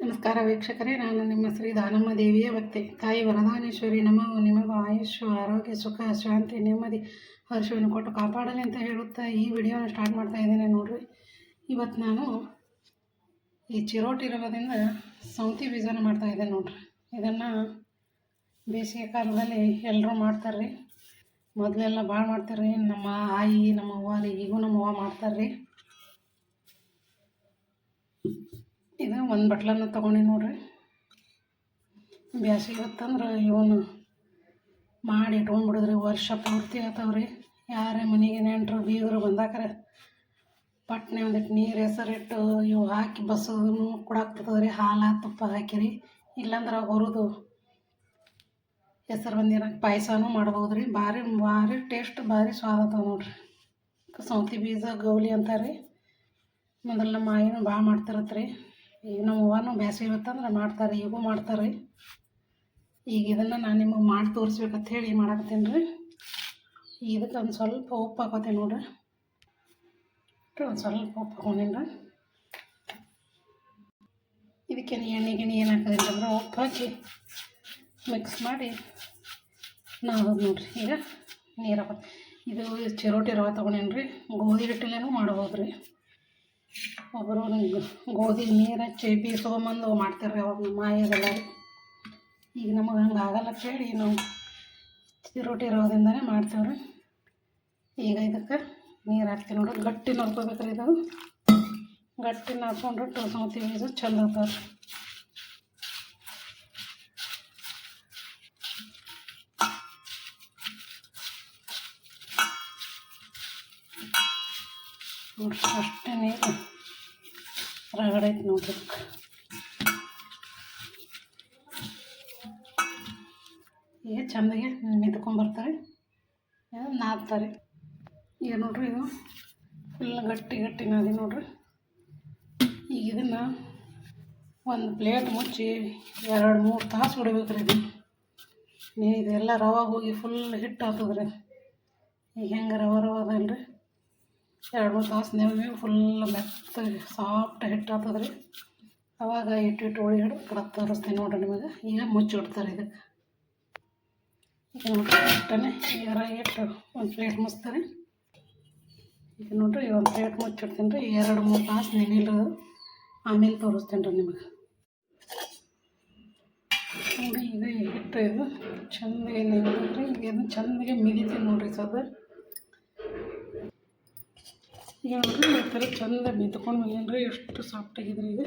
ನಮಸ್ಕಾರ ವೀಕ್ಷಕರೇ, ನಾನು ನಿಮ್ಮ ಶ್ರೀ ದಾನಮ್ಮ ದೇವಿಯ ಭಕ್ತೆ. ತಾಯಿ ವರದಾನೇಶ್ವರಿ ನಿಮಗೂ ಆಯುಷ್ಯ, ಆರೋಗ್ಯ, ಸುಖ, ಶಾಂತಿ, ನೆಮ್ಮದಿ, ಹರ್ಷವನ್ನು ಕೊಟ್ಟು ಕಾಪಾಡಲಿ ಅಂತ ಹೇಳುತ್ತಾ ಈ ವಿಡಿಯೋನ ಸ್ಟಾರ್ಟ್ ಮಾಡ್ತಾ ಇದ್ದೇನೆ. ನೋಡ್ರಿ, ಇವತ್ತು ನಾನು ಈ ಚಿರೋಟಿ ರವದಿಂದ ಸೌಂತಿ ಬೀಜನ ಮಾಡ್ತಾ ಇದ್ದೇನೆ. ನೋಡ್ರಿ, ಇದನ್ನು ಬೇಸಿಗೆ ಕಾಲದಲ್ಲಿ ಎಲ್ಲರೂ ಮಾಡ್ತಾರೆ ರೀ. ಮೊದಲೆಲ್ಲ ಭಾಳ ಮಾಡ್ತಾರೆ ರೀ. ನಮ್ಮ ಆಯಿ, ನಮ್ಮ ಅವ್ವ ರೀ, ಈಗೂ ನಮ್ಮ ಅವ್ವ ಮಾಡ್ತಾರೆ ರೀ. ಇದು ಒಂದು ಬಟ್ಲನ್ನು ತೊಗೊಂಡು ನೋಡ್ರಿ. ಬ್ಯಾಸಿಗೆ ಹೊತ್ತಂದ್ರೆ ಇವನು ಮಾಡಿ ಇಟ್ಕೊಂಡ್ಬಿಡಿದ್ರಿ, ವರ್ಷ ಪೂರ್ತಿ ಆತವ್ರಿ. ಯಾರೇ ಮನೆಗೆ ನೆಂಟರು ಬೀಗರು ಬಂದಾಕರೆ ಪಟ್ನೆ ಒಂದಿಟ್ಟು ನೀರು ಹೆಸರಿಟ್ಟು ಇವು ಹಾಕಿ ಬಸೋದನ್ನು ಕೊಡಾಕ್ತದ್ರಿ. ಹಾಲು ತುಪ್ಪ ಹಾಕಿರಿ, ಇಲ್ಲಾಂದ್ರೆ ಹುರಿದು ಹೆಸರು ಬಂದಿರೋ ಪಾಯಸನೂ ಮಾಡ್ಬೋದು ರೀ. ಭಾರಿ ಭಾರಿ ಟೇಸ್ಟ್, ಭಾರಿ ಸ್ವಾದ ಅದಾವ ನೋಡ್ರಿ. ಸೌತಿ ಬೀಜ ಗೌಲಿ ಅಂತಾರೆ. ಮೊದಲು ನಮ್ಮ ಆಯಿನೂ ಭಾಳ ಮಾಡ್ತಿರತ್ತೆ ರೀ. ಈಗ ನಮ್ಮ ಅವ್ವನೂ ಬೇಸಿಗೆ ಹೊತ್ತಂದ್ರೆ ಮಾಡ್ತಾರೆ, ಈಗೂ ಮಾಡ್ತಾರೆ ರೀ. ಈಗ ಇದನ್ನು ನಾನು ನಿಮಗೆ ಮಾಡಿ ತೋರಿಸ್ಬೇಕಂತ ಹೇಳಿ ಮಾಡಾಕತ್ತೀನಿ ರೀ. ಇದಕ್ಕೆ ಒಂದು ಸ್ವಲ್ಪ ಉಪ್ಪು ಹಾಕೋತೀನಿ ನೋಡ್ರಿ. ಒಂದು ಸ್ವಲ್ಪ ಉಪ್ಪು ಹಾಕೊಂಡೀನಿ ರೀ. ಇದಕ್ಕೆ ಎಣ್ಣೆ ಗಿಣ್ಣೆ ಏನು ಹಾಕೋದಿಲ್ಲ ಅಂದ್ರೆ ಉಪ್ಪು ಹಾಕಿ ಮಿಕ್ಸ್ ಮಾಡಿ ನಾವು ನೋಡ್ರಿ. ಈಗ ನೀರು ಹಾಕೋದು. ಇದು ಚಿರೋಟಿ ರವೆ ತೊಗೊಂಡೇನಿ ರೀ. ಗೋಧಿ ಹಿಟ್ಟಲ್ಲೇನೂ ಮಾಡ್ಬೋದು ರೀ. ಒಬ್ಬರು ಗೋಧಿ ನೀರು ಹಚ್ಚಿ ಬೀಸ್ಕೊಂಬಂದು ಮಾಡ್ತಾರೆ ರೀ, ಅವಾಗ ಮಾಯದೆಲ್ಲ ರೀ. ಈಗ ನಮಗೆ ಹಂಗೆ ಆಗಲ್ಲ ಅಂತೇಳಿ ನಾವು ಚಿರೋಟಿ ರವದಿಂದನೇ ಮಾಡ್ತೇವೆ ರೀ. ಈಗ ಇದಕ್ಕೆ ನೀರು ಹಾಕ್ತೀವಿ ನೋಡ್ರಿ. ಗಟ್ಟಿ ನೋಡ್ಕೋಬೇಕು ರೀ. ಇದು ಗಟ್ಟಿ ನಾದ್ಕೊಂಡ್ರೆ ಸೌತಿ ಬೀಜ ಚಂದ ಆಗ್ತಾವೆ ರೀ. ನೋಡ್ರಿ, ಅಷ್ಟೇ ನೀರು ರಗಡೆ ಐತೆ ನೋಡ್ರಿ. ಈಗ ಚೆಂದಾಗೆ ಮಿದ್ಕೊಂಬರ್ತಾರೆ, ನಾದ್ತಾರೆ. ಈಗ ನೋಡ್ರಿ, ಇದು ಫುಲ್ ಗಟ್ಟಿ ಗಟ್ಟಿ ನಾದಿ ನೋಡ್ರಿ. ಈಗ ಇದನ್ನು ಒಂದು ಪ್ಲೇಟ್ ಮುಚ್ಚಿ 2-3 ತಾಸು ಬಿಡ್ಬೇಕು ರೀ. ಇದೆಲ್ಲ ರವೆ ಹೋಗಿ ಫುಲ್ ಹಿಟ್ಟು ಆಗ್ತದೆ ರೀ. ಈಗ ಹೆಂಗೆ ರವೆ ಅದಲ್ಲ ರೀ, 2-3 ತಾಸು ನೆಮ್ಮಿ ಫುಲ್ ಮೆತ್ತಗೆ ಸಾಫ್ಟ್ ಹಿಟ್ಟು ಆಗ್ತದೆ ರೀ. ಅವಾಗ ಇಟ್ಟು ಹೋಳಿ ಹಿಡಿದು ಕಡಕ್ಕೆ ತೋರಿಸ್ತೀನಿ ನೋಡ್ರಿ ನಿಮಗೆ. ಈಗ ಮುಚ್ಚಿಡ್ತಾರೆ ಇದಕ್ಕೆ. ಈಗ ನೋಡ್ರಿ, ಹಿಟ್ಟನ್ನೇ ಇಟ್ಟು ಒಂದು ಪ್ಲೇಟ್ ಮುಚ್ತಾರೆ. ಈಗ ನೋಡ್ರಿ, ಒಂದು ಪ್ಲೇಟ್ ಮುಚ್ಚಿಡ್ತೀನಿ ರೀ. 2-3 ತಾಸು ನೆನಿಲ್ಲ, ಆಮೇಲೆ ತೋರಿಸ್ತೀನಿ ರೀ ನಿಮಗೆ. ನೋಡಿ, ಇದು ಹಿಟ್ಟು ಇದು ಚೆಂದಾಗಿ ನೆನೆದ್ರಿ. ಇದನ್ನು ಚೆಂದಾಗಿ ಮಿದಿತೀನಿ ನೋಡ್ರಿ ಸದ. ಈಗ ನೋಡ್ರಿ, ಈ ಥರ ಚೆಂದ ಮಿದ್ಕೊಂಡು ಬಂದೇನ್ರಿ. ಎಷ್ಟು ಸಾಫ್ಟಾಗಿದ್ರಿ ಇದು.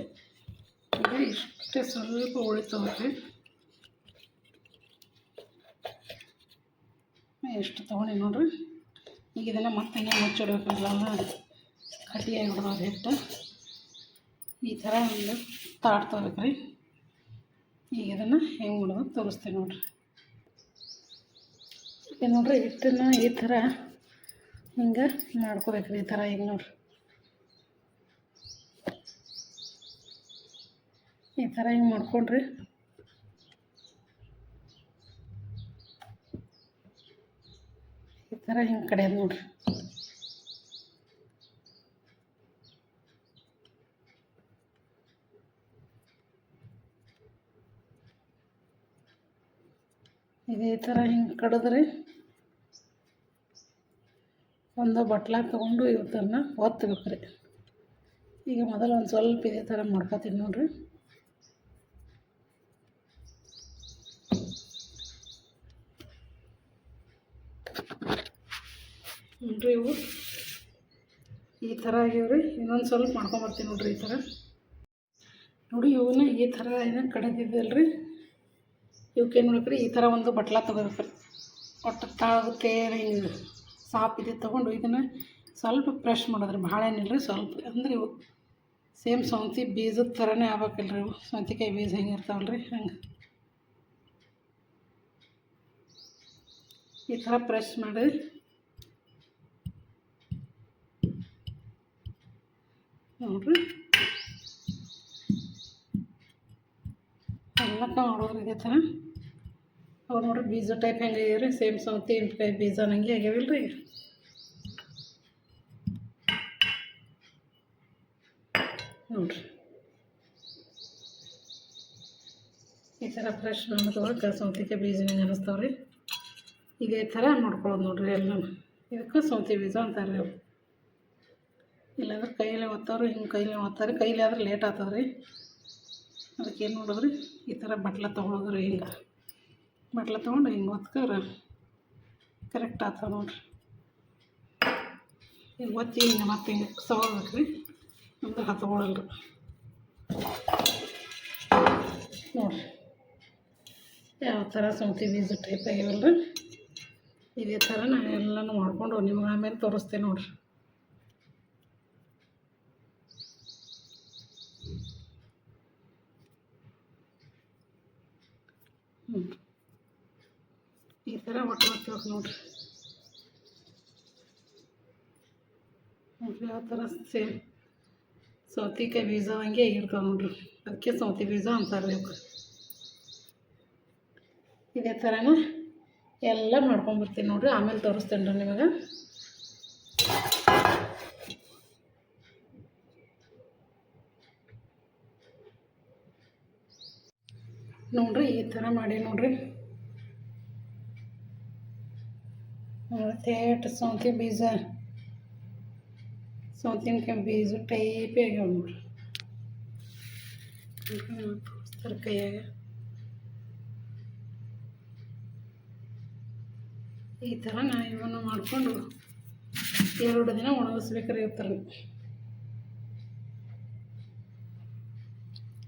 ಈಗ ಇಷ್ಟೇ ಸ್ವಲ್ಪ ಉಳಿತಾವ್ರಿ. ಎಷ್ಟು ತೊಗೊಂಡು ನೋಡ್ರಿ. ಈಗ ಇದನ್ನು ಮತ್ತೆ ಮುಚ್ಚಿಡ್ಬೇಕಲ್ಲ, ಕಟ್ಟಿಯಾಗಿ ಬಿಡೋದು ಹಿಟ್ಟು. ಈ ಥರ ಒಂದು ತಾಟ್ ತೊಗೋಬೇಕ್ರಿ. ಈಗ ಇದನ್ನು ಹೆಂಗೆ ಮಾಡೋದು ತೋರಿಸ್ತೀನಿ ನೋಡ್ರಿ. ಈಗ ನೋಡ್ರಿ, ಹಿಟ್ಟನ್ನು ಈ ಥರ ಹಿಂಗೆ ಮಾಡ್ಕೋಬೇಕ್ರಿ. ಈ ಥರ ಹಿಂಗೆ ನೋಡ್ರಿ, ಈ ಥರ ಹಿಂಗೆ ಮಾಡ್ಕೊಂಡ್ರಿ. ಈ ಥರ ಹಿಂಗೆ ಕಡೆಯೋದು ನೋಡ್ರಿ. ಇದೇ ಥರ ಹಿಂಗೆ ಕಡಿದ್ರಿ ಒಂದು ಬಟ್ಲ ತೊಗೊಂಡು ಇವತ್ತನ್ನು ಒತ್ತಬೇಕು ರೀ. ಈಗ ಮೊದಲು ಒಂದು ಸ್ವಲ್ಪ ಇದೇ ಥರ ಮಾಡ್ಕೊತೀನಿ ನೋಡ್ರಿ. ನೋಡ್ರಿ, ಇವು ಈ ಥರ ಆಗ್ಯಾವ್ರಿ. ಇನ್ನೊಂದು ಸ್ವಲ್ಪ ಮಾಡ್ಕೊಂಬರ್ತೀನಿ ನೋಡ್ರಿ. ಈ ಥರ ನೋಡಿ, ಇವನ್ನ ಈ ಥರ ಏನೋ ಕಡೆದಿದ್ದಲ್ರಿ. ಇವಕ್ಕೇನು ಮಾಡ್ಬೇಕ್ರಿ, ಈ ಥರ ಒಂದು ಬಟ್ಲ ತೊಗೋಬೇಕ್ರಿ. ಒಟ್ಟು ತಾಗುತ್ತೆ ಹಿಂಗೆ ಸಾಪ್ ಇದೆ ತೊಗೊಂಡು ಇದನ್ನು ಸ್ವಲ್ಪ ಫ್ರೆಶ್ ಮಾಡೋದ್ರಿ. ಭಾಳ ಏನಿಲ್ಲ ರೀ, ಸ್ವಲ್ಪ. ಅಂದ್ರೆ ಇವು ಸೇಮ್ ಸೌಂತಿ ಬೀಜದ ಥರನೇ ಆಗ್ಬೇಕಲ್ರಿ. ಇವು ಸೌತಿಕಾಯಿ ಬೀಜ ಹೆಂಗೆ ಇರ್ತಾವಲ್ಲ ರೀ, ಹಂಗೆ ಈ ಥರ ಫ್ರೆಶ್ ಮಾಡಿ ನೋಡ್ರಿ. ಎಲ್ಲಕ್ಕ ಮಾಡೋರು ಇದೇ ಥರ. ಅವು ನೋಡ್ರಿ, ಬೀಜ ಟೈಪ್ ಹೆಂಗೆ ಆಗ್ಯಾವ್ರಿ, ಸೇಮ್ ಸೌತಿಕಾಯಿ ಬೀಜ ನಂಗೆ ಆಗ್ಯಾವಿಲ್ಲ ರೀ. ನೋಡ್ರಿ, ಈ ಥರ ಫ್ರೆಶ್ ಮಾಡೋದೊಳಗೆ ಸೌತೆಕಾಯಿ ಬೀಜ ಹಿಂಗೆ ಅನ್ನಿಸ್ತಾವೆ ರೀ. ಇದೇ ಥರ ಮಾಡ್ಕೊಳ್ಳೋದು ನೋಡಿರಿ ಎಲ್ಲನೂ. ಇದಕ್ಕೆ ಸೌತೆ ಬೀಜ ಅಂತಾರೆ ರೀ. ಅವು ಇಲ್ಲಾಂದ್ರೆ ಕೈಯಲ್ಲೇ ಒತ್ತವ್ರು, ಹಿಂಗೆ ಕೈಲೇ ಒತ್ತಾರೆ. ಕೈಲಿ ಆದ್ರೆ ಲೇಟ್ ಆಗ್ತದೆ ರೀ. ಅದಕ್ಕೆ ಏನು ಮಾಡೋದ್ರಿ, ಈ ಥರ ಬಟ್ಲ ತೊಗೊಳೋದ್ರಿ. ಹಿಂಗೆ ಬಟ್ಲ ತೊಗೊಂಡು ಹಿಂಗೆ ಒತ್ಕರ ಕರೆಕ್ಟ್ ಆಗ್ತದೆ ನೋಡಿರಿ. ಹಿಂಗೆ ಒತ್ತಿ ಹಿಂಗೆ ಮತ್ತೆ ಹಿಂಗೆ ಸವರ್ಬೇಕು ರೀ, ಅಂದ್ರೆ ಹತ್ಕೊಳ್ಳಲ್ರಿ ನೋಡಿರಿ. ಯಾವ ಥರ ಸೌತೆ ಬೀಜ ಟೈಪ್ ಆಗ್ಯಾವಲ್ಲ ರೀ. ಇದೇ ಥರ ನಾನು ಎಲ್ಲನೂ ಮಾಡ್ಕೊಂಡು ನಿಮ್ಗೆ ಆಮೇಲೆ ತೋರಿಸ್ತೇನೆ ನೋಡಿರಿ. ಈ ಥರ ಒಟ್ಟು ಮಾಡ್ತೀವಿ ನೋಡಿರಿ. ಯಾವ ಥರ ಸೇಮ್ ಸೌತೆಕಾಯಿ ಬೀಜ ಹಂಗೆ ಇರ್ತಾವೆ ನೋಡಿರಿ. ಅದಕ್ಕೆ ಸೌತೆ ಬೀಜ ಅಂತಾರೆ ರೀ. ಇದೇ ಥರನ ಎಲ್ಲ ಮಾಡ್ಕೊಂಬರ್ತೀನಿ ನೋಡಿರಿ. ಆಮೇಲೆ ತೋರಿಸ್ತೇನೆ ರೀ ನಿಮಗೆ. ನೋಡಿರಿ ಈ ಥರ ಮಾಡಿ ನೋಡಿರಿ. ತೇಟ್ ಸೌತೆ ಬೀಜ, ಸೌತೆಕಾಯಿ ಬೀಜ ಟೈಪೇ ಆಗ್ಯಾವ ನೋಡಿರಿ. ತೋರಿಸ್ತಾರೆ ಕೈಯಾಗ. ಈ ಥರ ನಾನು ಇವನ್ನು ಮಾಡಿಕೊಂಡು 2 ದಿನ ಒಣಗಿಸ್ಬೇಕ್ರಿ. ಇರ್ತಾರೆ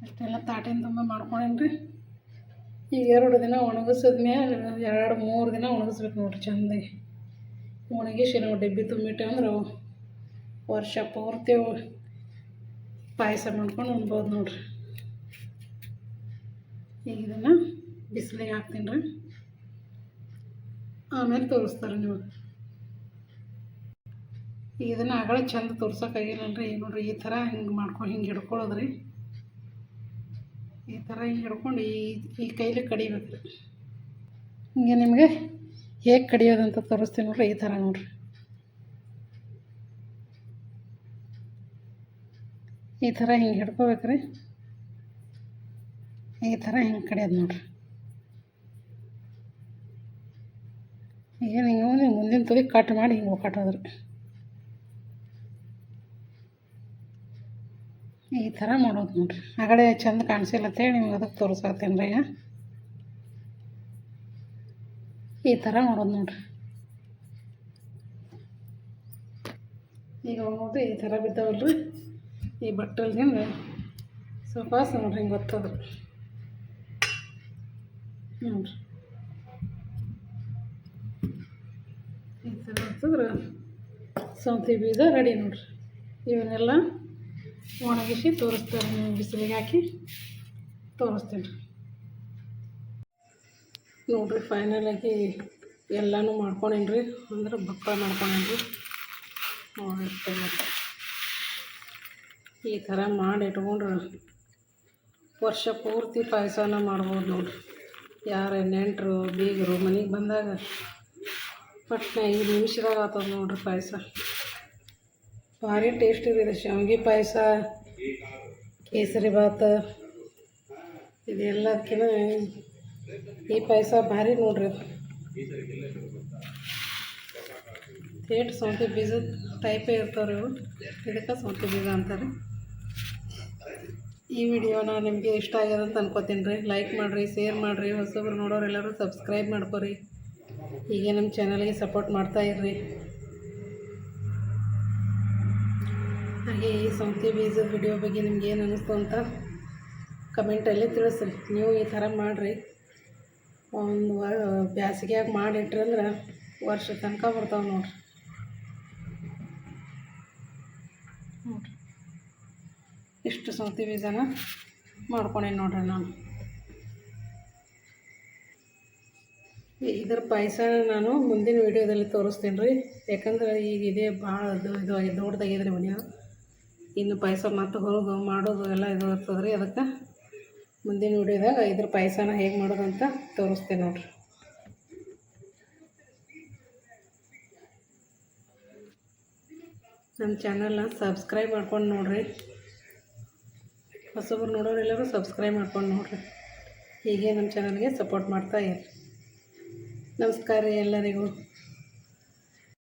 ಅಷ್ಟೆಲ್ಲ ತಾಟಿನ ತುಂಬ ಮಾಡ್ಕೊಂಡೇನಿ ರೀ. ಈಗ 2 ದಿನ ಒಣಗಿಸಿದ್ಮೇಲೆ 2-3 ದಿನ ಒಣಗಿಸ್ಬೇಕು ನೋಡಿರಿ ಚೆಂದಾಗಿ. ಒಣಗಿಸಿ ನಾವು ಡಬ್ಬಿ ತುಂಬಿಟ್ಟೆ ಅಂದ್ರೆ ವರ್ಷ ಪೂರ್ತಿ ಪಾಯಸ ಮಾಡ್ಕೊಂಡು ಉಣ್ಬೋದು ನೋಡಿರಿ. ಈಗ ಇದನ್ನು ಬಿಸಿಲಿಗೆ ಹಾಕ್ತೀನಿ ರೀ, ಆಮೇಲೆ ತೋರಿಸ್ತಾರೆ ನಿಮಗೆ. ಈಗ ಇದನ್ನು ಆಗಲೇ ಚೆಂದ ತೋರ್ಸೋಕ್ಕಾಗಿಲ್ಲರಿ. ಈಗ ನೋಡಿರಿ ಈ ಥರ ಹಿಂಗೆ ಮಾಡ್ಕೊಂಡು ಹಿಂಗೆ ಹಿಡ್ಕೊಳ್ಳೋದ್ರಿ. ಈ ಥರ ಹಿಂಗೆ ಹಿಡ್ಕೊಂಡು ಈ ಕೈಲಿ ಕಡಿಬೇಕು ರೀ. ಹಿಂಗೆ ನಿಮಗೆ ಹೇಗೆ ಕಡಿಯೋದಂತ ತೋರಿಸ್ತೀನಿ ನೋಡಿರಿ. ಈ ಥರ ನೋಡಿರಿ, ಈ ಥರ ಹಿಂಗೆ ಹಿಡ್ಕೋಬೇಕ್ರಿ. ಈ ಥರ ಹಿಂಗೆ ಕಡಿಯೋದು ನೋಡಿರಿ. ಏನು ಹಿಂಗೆ ಮುಂದಿನ ತುದಿ ಕಟ್ ಮಾಡಿ ಹಿಂಗೆ ಒಕ್ಕಟ್ಟೋದ್ರಿ. ಈ ಥರ ಮಾಡೋದು ನೋಡಿರಿ. ಆಗಲೇ ಚೆಂದ ಕಾಣಿಸಿಲ್ಲ ಅಂತೇಳಿ ನಿಮ್ಗೆ ಅದಕ್ಕೆ ತೋರಿಸತ್ತೇನೆ ರೀ. ಈ ಥರ ಮಾಡೋದು ನೋಡಿರಿ. ಈಗ ನೋಡಿರಿ ಈ ಥರ ಬಿದ್ದಾವಲ್ರಿ. ಈ ಬಟ್ಟಲ್ದಿಂದ ಸ್ವಲ್ಪ ನೋಡಿರಿ ಹಿಂಗೆ ಒತ್ತೋದು ನೋಡಿರಿ. ಈ ಥರ ಒತ್ತಿದ್ರೆ ಸೌತೆ ಬೀಜ ರೆಡಿ ನೋಡಿರಿ. ಇವನ್ನೆಲ್ಲ ಒಣಗಿಸಿ ತೋರಿಸ್ತಾರೆ, ನೀವು ಬಿಸಿಲಿಗೆ ಹಾಕಿ ತೋರಿಸ್ತೀನಿ ನೋಡಿರಿ. ಫೈನಲಾಗಿ ಎಲ್ಲನೂ ಮಾಡ್ಕೊಂಡೇನಿ ರೀ, ಅಂದ್ರೆ ಬಕ್ಕಳ ಮಾಡ್ಕೊಂಡೇನಿ ರೀ ನೋಡಿರ್ತೇವೆ. ಮತ್ತು ಈ ಥರ ಮಾಡಿ ಇಟ್ಕೊಂಡ್ರೆ ವರ್ಷ ಪೂರ್ತಿ ಪಾಯಸನ ಮಾಡ್ಬೋದು ನೋಡಿರಿ. ಯಾರೇ ನೆಂಟರು ಬೀಗರು ಮನೆಗೆ ಬಂದಾಗ ಪಟ್ನೆ 5 ನಿಮಿಷದಾಗ ಆಗ್ತದೆ ನೋಡಿರಿ ಪಾಯಸ. ಭಾರಿ ಟೇಸ್ಟ್ ಇದೆ. ಶಾವಿಗೆ ಪಾಯಸ, ಕೇಸರಿ ಭಾತ, ಇದೆಲ್ಲದಕ್ಕಿಂತ ಈ ಪಾಯಸ ಭಾರಿ ನೋಡ್ರಿ. ತೇಟ್ ಸೌತೆ ಬೀಜದ ಟೈಪೇ ಇರ್ತಾವೆ ಇವು, ಇದಕ್ಕೆ ಸೌತೆ ಬೀಜ ಅಂತಾರೆ. ಈ ವಿಡಿಯೋನ ನಿಮಗೆ ಇಷ್ಟ ಆಗ್ಯದ ಅಂತ ಅನ್ಕೋತೀನಿ ರೀ. ಲೈಕ್ ಮಾಡಿರಿ, ಶೇರ್ ಮಾಡಿರಿ. ಹೊಸಬ್ರು ನೋಡೋರೆಲ್ಲರೂ ಸಬ್ಸ್ಕ್ರೈಬ್ ಮಾಡ್ಕೊರಿ. ಹೀಗೆ ನಮ್ಮ ಚಾನಲ್ಗೆ ಸಪೋರ್ಟ್ ಮಾಡ್ತಾಯಿರ್ರಿ. ಹಾಗೆ ಈ ಸೌತೆ ಬೀಜದ ವಿಡಿಯೋ ಬಗ್ಗೆ ನಿಮ್ಗೆ ಏನು ಅನ್ನಿಸ್ತು ಅಂತ ಕಮೆಂಟಲ್ಲಿ ತಿಳಿಸ್ರಿ. ನೀವು ಈ ಥರ ಮಾಡಿರಿ. ಒಂದು ಬ್ಯಾಸಿಗ್ಯಾಗ ಮಾಡಿಟ್ರಿ ಅಂದ್ರೆ ವರ್ಷ ತನಕ ಬರ್ತಾವೆ ನೋಡಿರಿ. ಇಷ್ಟು ಸೌತೆ ಬೀಜನ ಮಾಡ್ಕೊಂಡೇನಿ ನೋಡ್ರಿ ನಾನು. ಇದರ ಪಾಯಸ ನಾನು ಮುಂದಿನ ವೀಡಿಯೋದಲ್ಲಿ ತೋರಿಸ್ತೀನಿ ರೀ. ಯಾಕಂದ್ರೆ ಈಗ ಇದೇ ಭಾಳ ಇದು ದೊಡ್ಡದಾಗಿದ್ರಿ ವಿಡಿಯೋ. ಇನ್ನು ಪಾಯಸ ಮತ್ತು ಹೊರದು ಮಾಡೋದು ಎಲ್ಲ ಇದು ಇರ್ತದೆ ರೀ. ಅದಕ್ಕೆ ಮುಂದಿನ ವೀಡಿಯೋದಾಗ ಇದ್ರ ಪಾಯಸನ ಹೇಗೆ ಮಾಡೋದಂತ ತೋರಿಸ್ತೀನಿ ನೋಡಿರಿ. ನಮ್ಮ ಚಾನಲ್ನ ಸಬ್ಸ್ಕ್ರೈಬ್ ಮಾಡ್ಕೊಂಡು ನೋಡಿರಿ. ಹೊಸಬ್ರು ನೋಡೋರೆಲ್ಲರೂ ಸಬ್ಸ್ಕ್ರೈಬ್ ಮಾಡ್ಕೊಂಡು ನೋಡಿರಿ. ಹೀಗೆ ನಮ್ಮ ಚಾನಲ್ಗೆ ಸಪೋರ್ಟ್ ಮಾಡ್ತಾ ಇರಿ. ನಮಸ್ಕಾರ ರೀ ಎಲ್ಲರಿಗೂ.